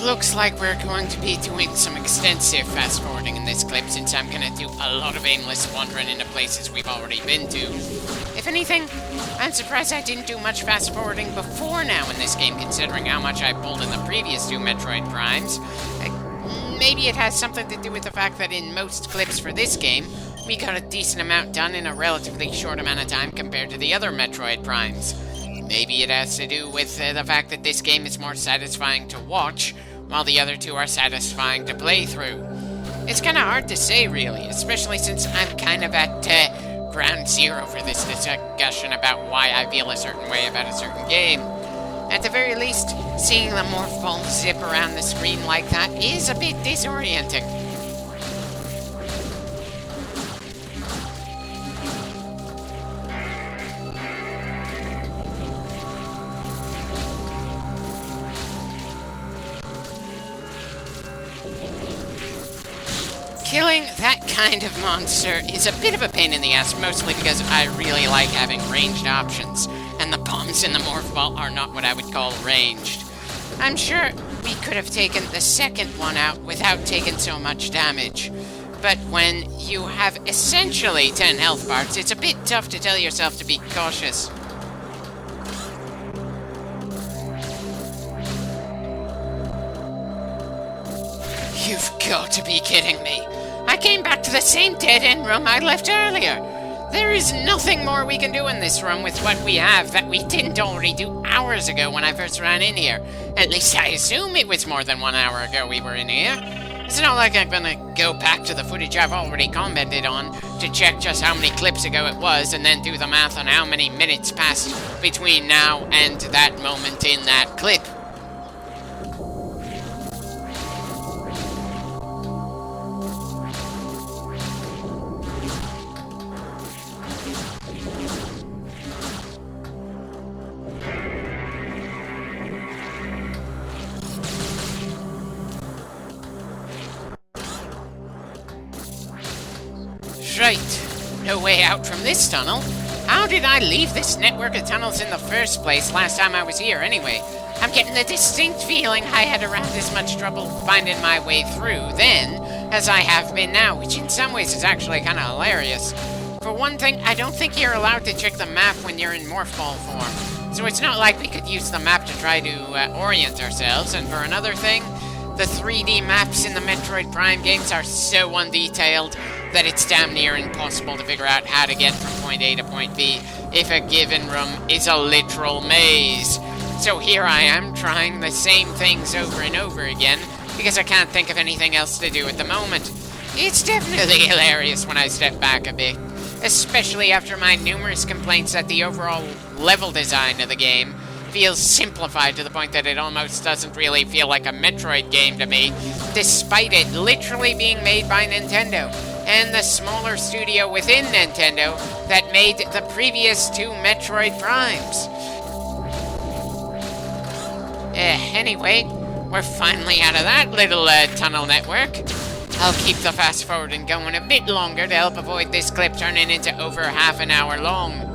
Looks like we're going to be doing some extensive fast forwarding in this clip, since I'm gonna do a lot of aimless wandering into places we've already been to. If anything, I'm surprised I didn't do much fast forwarding before now in this game, considering how much I pulled in the previous two Metroid Primes. Maybe it has something to do with the fact that in most clips for this game, we got a decent amount done in a relatively short amount of time compared to the other Metroid Primes. Maybe it has to do with the fact that this game is more satisfying to watch, while the other two are satisfying to play through. It's kind of hard to say, really, especially since I'm kind of at ground zero for this discussion about why I feel a certain way about a certain game. At the very least, seeing the morph ball zip around the screen like that is a bit disorienting. Killing that kind of monster is a bit of a pain in the ass, mostly because I really like having ranged options, and the bombs in the morph ball are not what I would call ranged. I'm sure we could have taken the second one out without taking so much damage, but when you have essentially 10 health bars, it's a bit tough to tell yourself to be cautious. You've got to be kidding me. I came back to the same dead-end room I left earlier. There is nothing more we can do in this room with what we have that we didn't already do hours ago when I first ran in here. At least I assume it was more than 1 hour ago we were in here. It's not like I'm gonna go back to the footage I've already commented on to check just how many clips ago it was and then do the math on how many minutes passed between now and that moment in that clip. Right, no way out from this tunnel. How did I leave this network of tunnels in the first place last time I was here anyway? I'm getting the distinct feeling I had around as much trouble finding my way through then as I have been now, which in some ways is actually kind of hilarious. For one thing, I don't think you're allowed to check the map when you're in morph ball form, so it's not like we could use the map to try to orient ourselves, and for another thing, the 3D maps in the Metroid Prime games are so undetailed that it's damn near impossible to figure out how to get from point A to point B if a given room is a literal maze. So here I am trying the same things over and over again because I can't think of anything else to do at the moment. It's definitely hilarious when I step back a bit, especially after my numerous complaints that the overall level design of the game feels simplified to the point that it almost doesn't really feel like a Metroid game to me, despite it literally being made by Nintendo, and the smaller studio within Nintendo that made the previous two Metroid Primes. Anyway, we're finally out of that little tunnel network. I'll keep the fast forwarding going a bit longer to help avoid this clip turning into over half an hour long.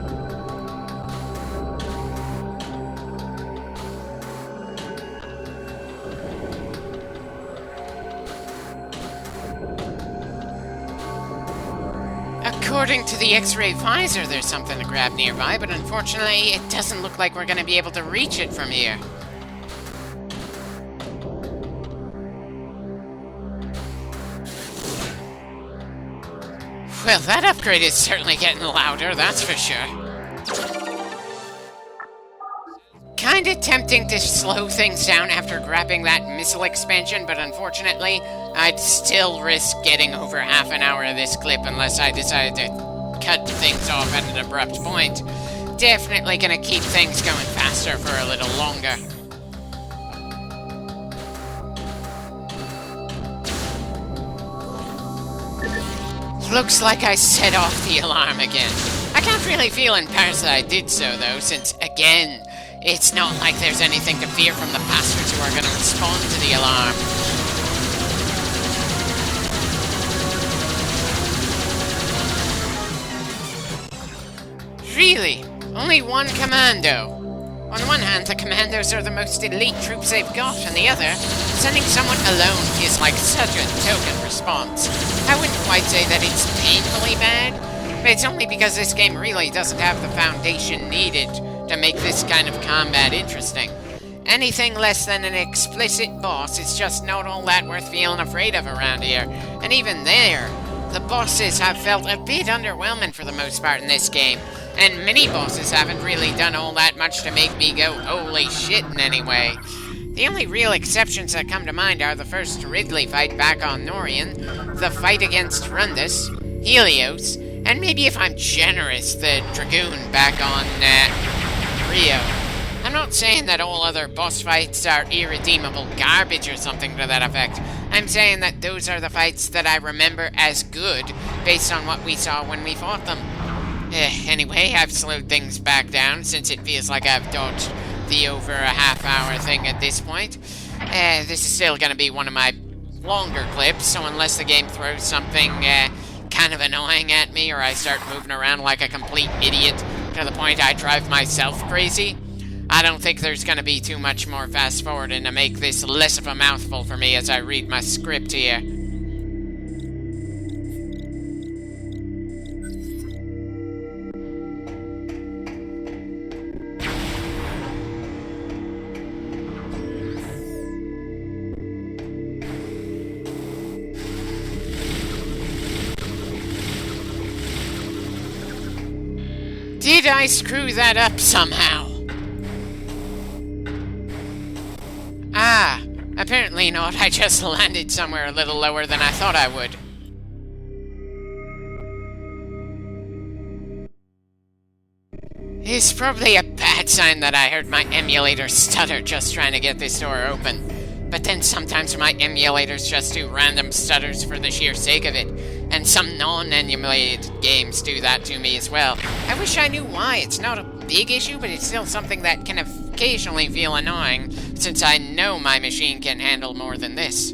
According to the X-ray visor, there's something to grab nearby, but unfortunately, it doesn't look like we're going to be able to reach it from here. Well, that upgrade is certainly getting louder, that's for sure. Kinda tempting to slow things down after grabbing that missile expansion, but unfortunately, I'd still risk getting over half an hour of this clip unless I decided to cut things off at an abrupt point. Definitely gonna keep things going faster for a little longer. Looks like I set off the alarm again. I can't really feel embarrassed that I did so, though, since, again, it's not like there's anything to fear from the bastards who are going to respond to the alarm. Really? Only one commando? On the one hand, the commandos are the most elite troops they've got. On the other, sending someone alone feels like such a token response. I wouldn't quite say that it's painfully bad, but it's only because this game really doesn't have the foundation needed to make this kind of combat interesting. Anything less than an explicit boss is just not all that worth feeling afraid of around here. And even there, the bosses have felt a bit underwhelming for the most part in this game. And mini-bosses haven't really done all that much to make me go, holy shit, in any way. The only real exceptions that come to mind are the first Ridley fight back on Norian, the fight against Rundus, Helios, and maybe if I'm generous, the Dragoon back on, Rio. I'm not saying that all other boss fights are irredeemable garbage or something to that effect. I'm saying that those are the fights that I remember as good based on what we saw when we fought them. Anyway, I've slowed things back down since it feels like I've dodged the over a half-hour thing at this point. This is still going to be one of my longer clips, so unless the game throws something kind of annoying at me or I start moving around like a complete idiot to the point I drive myself crazy, I don't think there's going to be too much more fast-forwarding to make this less of a mouthful for me as I read my script here. Did I screw that up somehow? Ah, apparently not. I just landed somewhere a little lower than I thought I would. It's probably a bad sign that I heard my emulator stutter just trying to get this door open. But then sometimes my emulators just do random stutters for the sheer sake of it. And some non-emulated games do that to me as well. I wish I knew why. It's not a big issue, but it's still something that can occasionally feel annoying, since I know my machine can handle more than this.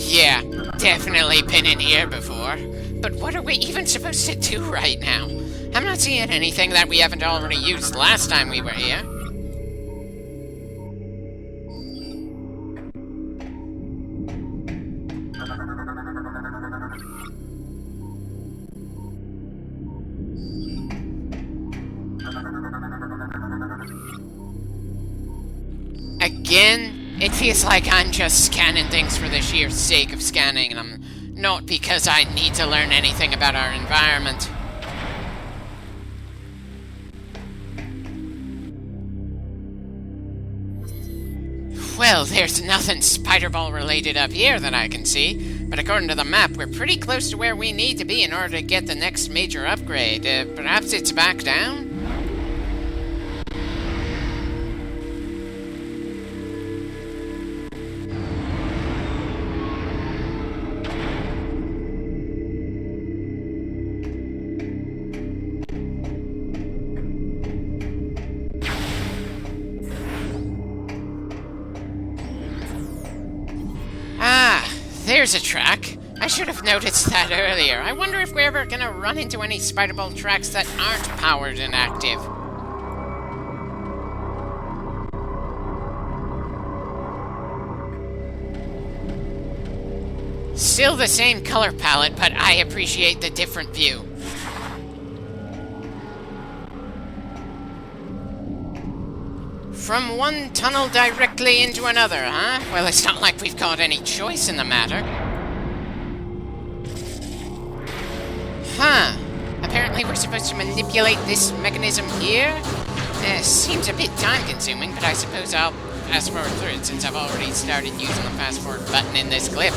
Yeah, definitely been in here before. But what are we even supposed to do right now? I'm not seeing anything that we haven't already used last time we were here. Again, it feels like I'm just scanning things for the sheer sake of scanning them, not because I need to learn anything about our environment. Well, there's nothing Spider-Ball related up here that I can see, but according to the map, we're pretty close to where we need to be in order to get the next major upgrade. Perhaps it's back down? There's a track. I should have noticed that earlier. I wonder if we're ever gonna run into any Spider-Ball tracks that aren't powered and active. Still the same color palette, but I appreciate the different view. From one tunnel directly into another, huh? Well, it's not like we've got any choice in the matter. Huh. Apparently we're supposed to manipulate this mechanism here? Seems a bit time-consuming, but I suppose I'll fast-forward through it since I've already started using the fast-forward button in this clip.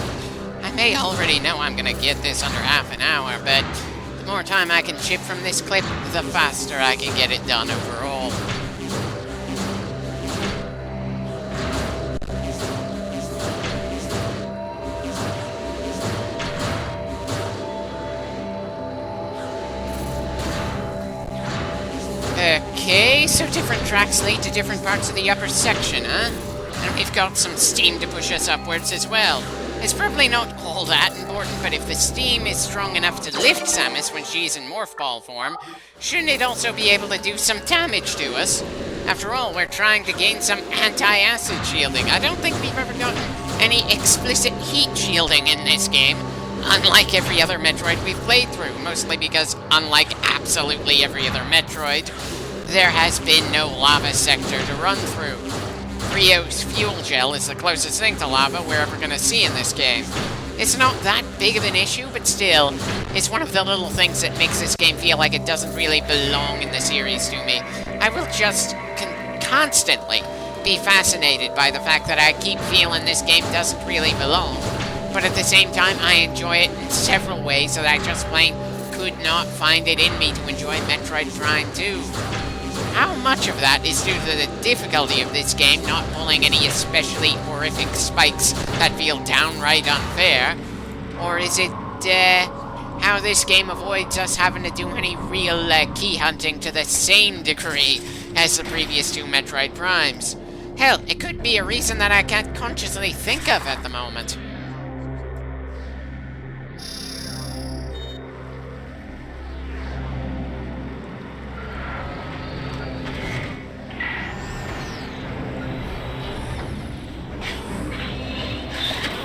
I may already know I'm gonna get this under half an hour, but the more time I can chip from this clip, the faster I can get it done overall. Okay, so different tracks lead to different parts of the upper section, huh? And we've got some steam to push us upwards as well. It's probably not all that important, important, but if the steam is strong enough to lift Samus when she's in Morph Ball form, shouldn't it also be able to do some damage to us? After all, we're trying to gain some anti-acid shielding. I don't think we've ever gotten any explicit heat shielding in this game, unlike every other Metroid we've played through, mostly because, unlike absolutely every other Metroid, there has been no lava sector to run through. Rio's fuel gel is the closest thing to lava we're ever going to see in this game. It's not that big of an issue, but still, it's one of the little things that makes this game feel like it doesn't really belong in the series to me. I will just constantly be fascinated by the fact that I keep feeling this game doesn't really belong, but at the same time, I enjoy it in several ways that I just plain could not find it in me to enjoy Metroid Prime 2. How much of that is due to the difficulty of this game not pulling any especially horrific spikes that feel downright unfair? Or is it, how this game avoids us having to do any real, key hunting to the same degree as the previous two Metroid Primes? Hell, it could be a reason that I can't consciously think of at the moment.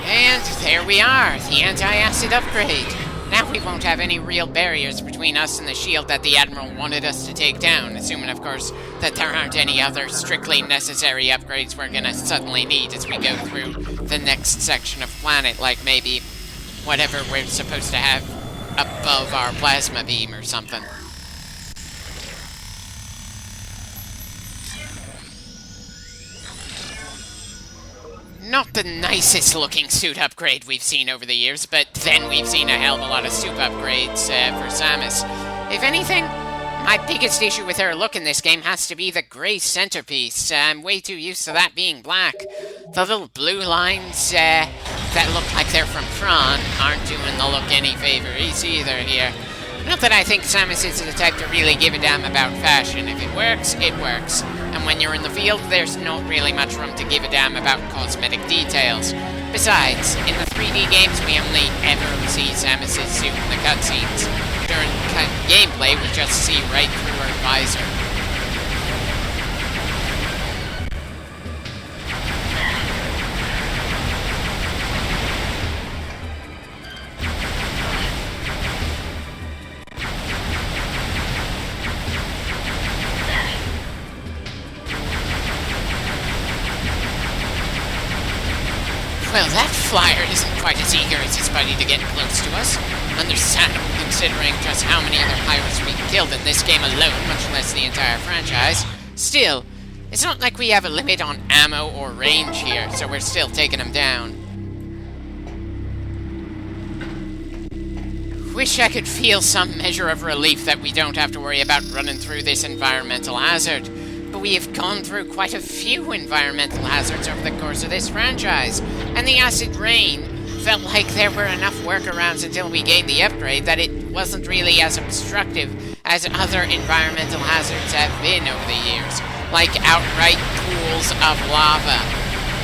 And there we are, the anti-acid upgrade. Now we won't have any real barriers between us and the shield that the Admiral wanted us to take down, assuming, of course, that there aren't any other strictly necessary upgrades we're gonna suddenly need as we go through the next section of planet, like maybe whatever we're supposed to have above our plasma beam or something. Not the nicest looking suit upgrade we've seen over the years, but then we've seen a hell of a lot of suit upgrades for Samus. If anything, my biggest issue with her look in this game has to be the gray centerpiece. I'm way too used to that being black. The little blue lines that look like they're from Tron aren't doing the look any favors either here. Not that I think Samus is the type to really give a damn about fashion. If it works, it works. And when you're in the field, there's not really much room to give a damn about cosmetic details. Besides, in the 3D games, we only ever see Samus' suit in the cutscenes. During gameplay, we just see right through her visor. Well, that flyer isn't quite as eager as his buddy to get close to us. Understandable, considering just how many other pirates we've killed in this game alone, much less the entire franchise. Still, it's not like we have a limit on ammo or range here, so we're still taking them down. Wish I could feel some measure of relief that we don't have to worry about running through this environmental hazard. But we have gone through quite a few environmental hazards over the course of this franchise, and the acid rain felt like there were enough workarounds until we gained the upgrade that it wasn't really as obstructive as other environmental hazards have been over the years, like outright pools of lava.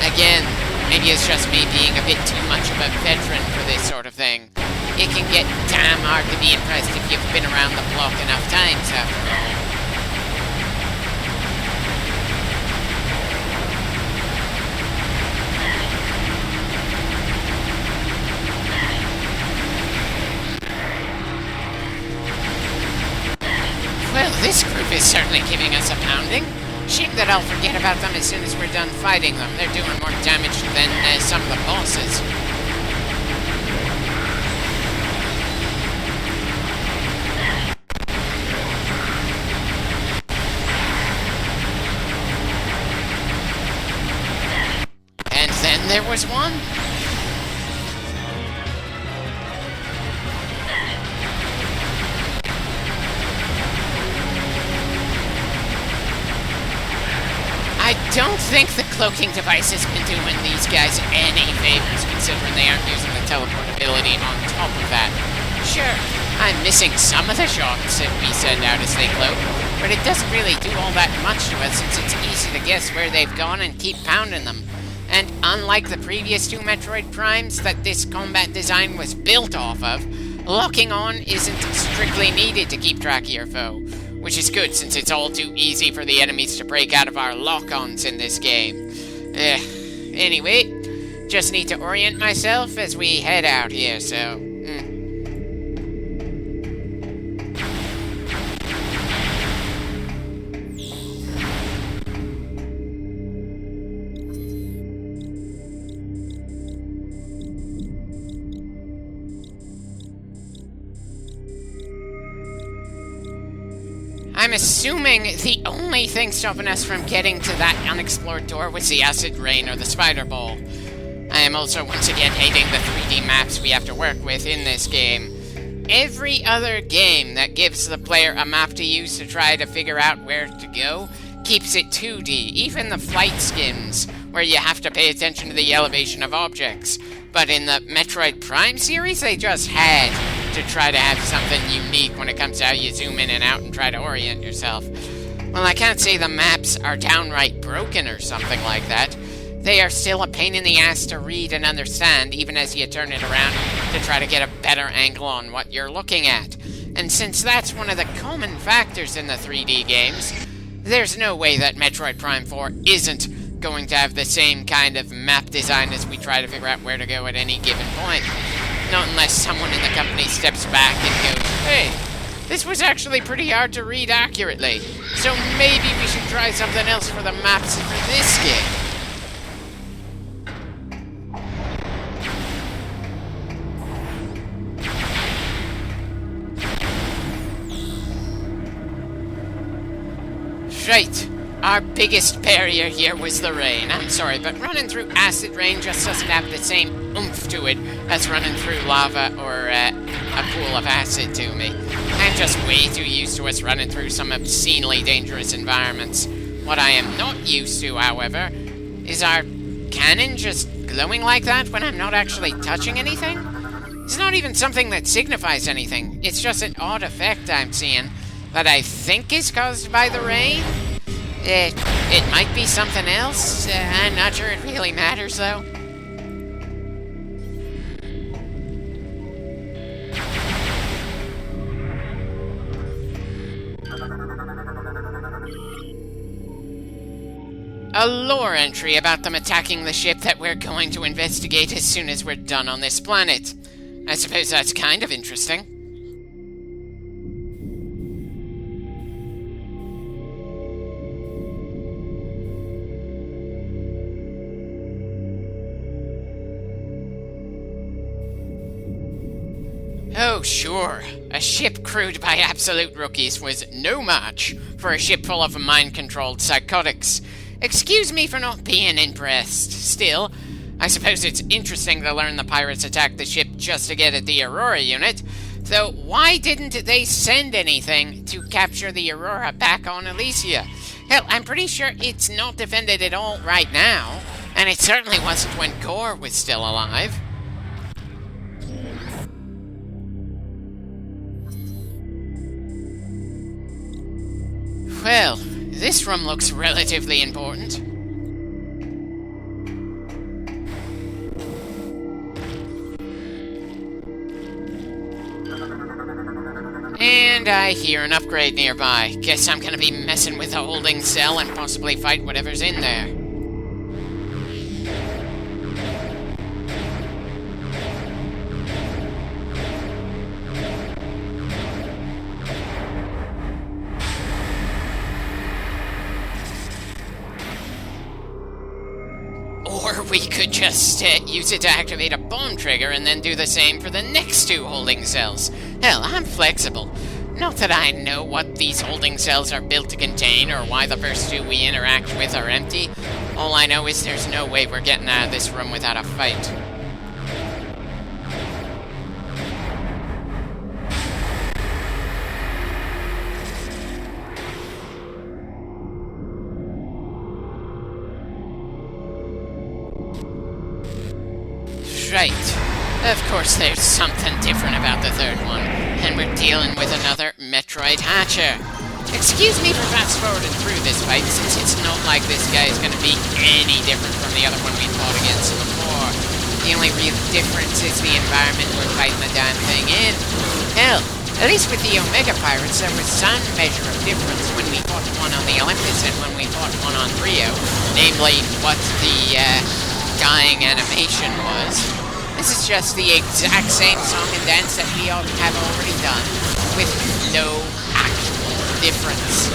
Again, maybe it's just me being a bit too much of a veteran for this sort of thing. It can get damn hard to be impressed if you've been around the block enough times, after all. Well, this group is certainly giving us a pounding. Shame that I'll forget about them as soon as we're done fighting them. They're doing more damage than some of the bosses. And then there was one. I don't think the cloaking device has been doing these guys any favors, considering they aren't using the teleportability on top of that. Sure, I'm missing some of the shots that we send out as they cloak, but it doesn't really do all that much to us since it's easy to guess where they've gone and keep pounding them. And unlike the previous two Metroid Primes that this combat design was built off of, locking on isn't strictly needed to keep track of your foe, which is good since it's all too easy for the enemies to break out of our lock-ons in this game. Anyway, just need to orient myself as we head out here, so... I'm assuming the only thing stopping us from getting to that unexplored door was the acid rain or the spider ball. I am also once again hating the 3D maps we have to work with in this game. Every other game that gives the player a map to use to try to figure out where to go keeps it 2D, even the flight skins, where you have to pay attention to the elevation of objects. But in the Metroid Prime series, they just had to try to have something unique when it comes to how you zoom in and out and try to orient yourself. Well, I can't say the maps are downright broken or something like that. They are still a pain in the ass to read and understand, even as you turn it around to try to get a better angle on what you're looking at. And since that's one of the common factors in the 3D games, there's no way that Metroid Prime 4 isn't going to have the same kind of map design as we try to figure out where to go at any given point. Not unless someone in the company steps back and goes, hey, this was actually pretty hard to read accurately, so maybe we should try something else for the maps for this game. Right. Our biggest barrier here was the rain. I'm sorry, but running through acid rain just doesn't have the same oomph to it as running through lava or a pool of acid to me. I'm just way too used to us running through some obscenely dangerous environments. What I am not used to, however, is our cannon just glowing like that when I'm not actually touching anything. It's not even something that signifies anything. It's just an odd effect I'm seeing that I think is caused by the rain. It might be something else. I'm not sure it really matters, though. A lore entry about them attacking the ship that we're going to investigate as soon as we're done on this planet. I suppose that's kind of interesting. Oh, sure. A ship crewed by absolute rookies was no match for a ship full of mind-controlled psychotics. Excuse me for not being impressed. Still, I suppose it's interesting to learn the pirates attacked the ship just to get at the Aurora unit. Though, why didn't they send anything to capture the Aurora back on Elysia? Hell, I'm pretty sure it's not defended at all right now, and it certainly wasn't when Gore was still alive. Well, this room looks relatively important. And I hear an upgrade nearby. Guess I'm gonna be messing with the holding cell and possibly fight whatever's in there. Or we could just use it to activate a bomb trigger and then do the same for the next two holding cells. Hell, I'm flexible. Not that I know what these holding cells are built to contain or why the first two we interact with are empty. All I know is there's no way we're getting out of this room without a fight. Right. Of course there's something different about the third one, and we're dealing with another Metroid Hatcher. Excuse me for fast-forwarding through this fight, since it's not like this guy is going to be any different from the other one we fought against before. The only real difference is the environment we're fighting the damn thing in. Hell, at least with the Omega Pirates, there was some measure of difference when we fought one on the Olympus and when we fought one on Rio. Namely, what the dying animation was. This is just the exact same song and dance that we all have already done, with no actual difference.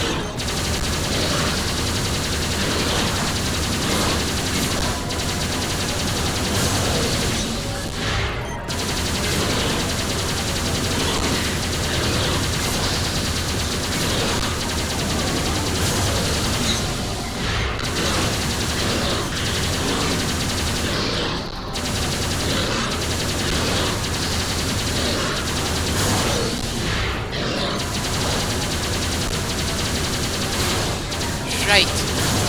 Right,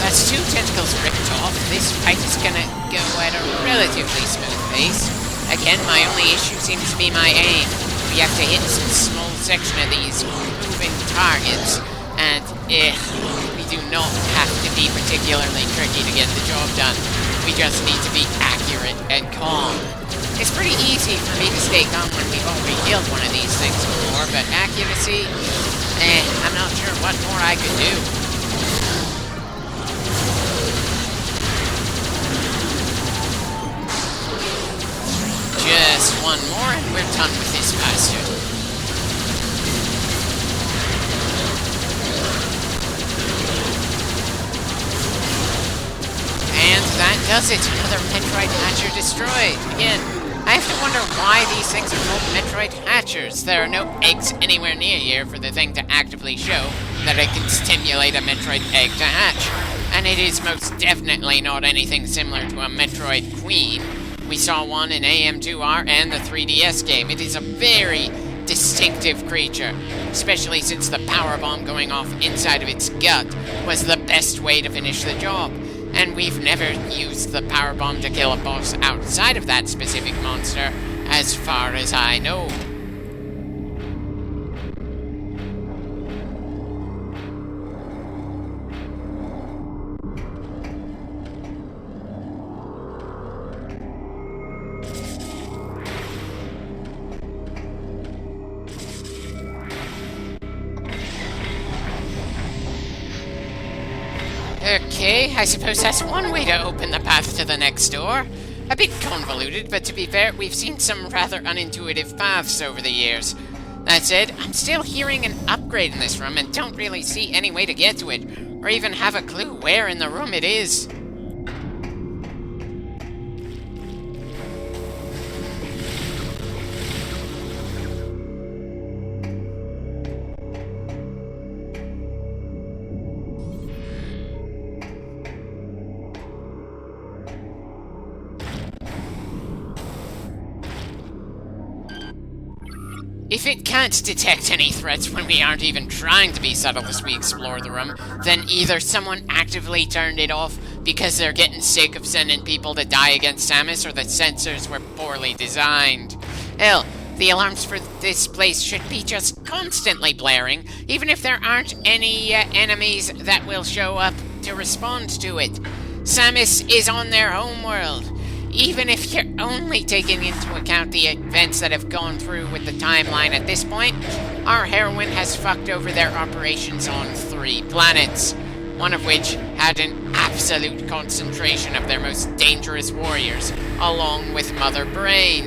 that's 2 tentacles ripped off. This fight is gonna go at a relatively smooth pace. Again, my only issue seems to be my aim. We have to hit some small section of these moving targets, and we do not have to be particularly tricky to get the job done. We just need to be accurate and calm. It's pretty easy for me to stay calm when we've already killed one of these things before, but accuracy, I'm not sure what more I could do. Just one more and we're done with this bastard. And that does it. Another Metroid Hatcher destroyed. Again, I have to wonder why these things are called Metroid Hatchers. There are no eggs anywhere near here for the thing to actively show that it can stimulate a Metroid egg to hatch. And it is most definitely not anything similar to a Metroid Queen. We saw one in AM2R and the 3DS game. It is a very distinctive creature, especially since the power bomb going off inside of its gut was the best way to finish the job. And we've never used the power bomb to kill a boss outside of that specific monster, as far as I know. Okay, I suppose that's one way to open the path to the next door. A bit convoluted, but to be fair, we've seen some rather unintuitive paths over the years. That said, I'm still hearing an upgrade in this room and don't really see any way to get to it, or even have a clue where in the room it is. If it can't detect any threats when we aren't even trying to be subtle as we explore the room, then either someone actively turned it off because they're getting sick of sending people to die against Samus, or the sensors were poorly designed. Hell, the alarms for this place should be just constantly blaring, even if there aren't any enemies that will show up to respond to it. Samus is on their homeworld. Even if you're only taking into account the events that have gone through with the timeline at this point, our heroine has fucked over their operations on 3 planets, one of which had an absolute concentration of their most dangerous warriors, along with Mother Brain.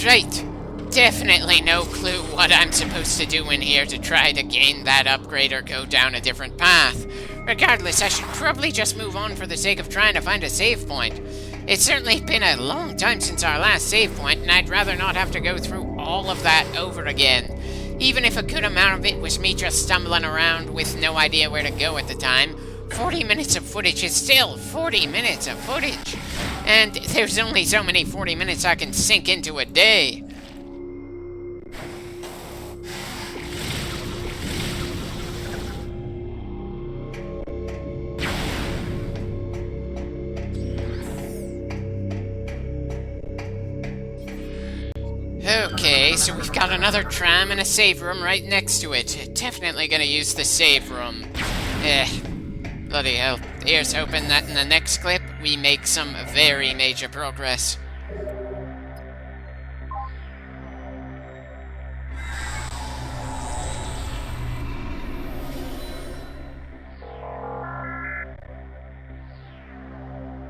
Right. Definitely no clue what I'm supposed to do in here to try to gain that upgrade or go down a different path. Regardless, I should probably just move on for the sake of trying to find a save point. It's certainly been a long time since our last save point, and I'd rather not have to go through all of that over again. Even if a good amount of it was me just stumbling around with no idea where to go at the time, 40 minutes of footage is still 40 minutes of footage. And there's only so many 40 minutes I can sink into a day. Okay, so we've got another tram and a save room right next to it. Definitely gonna use the save room. Bloody hell. Here's hoping that in the next clip, we make some very major progress.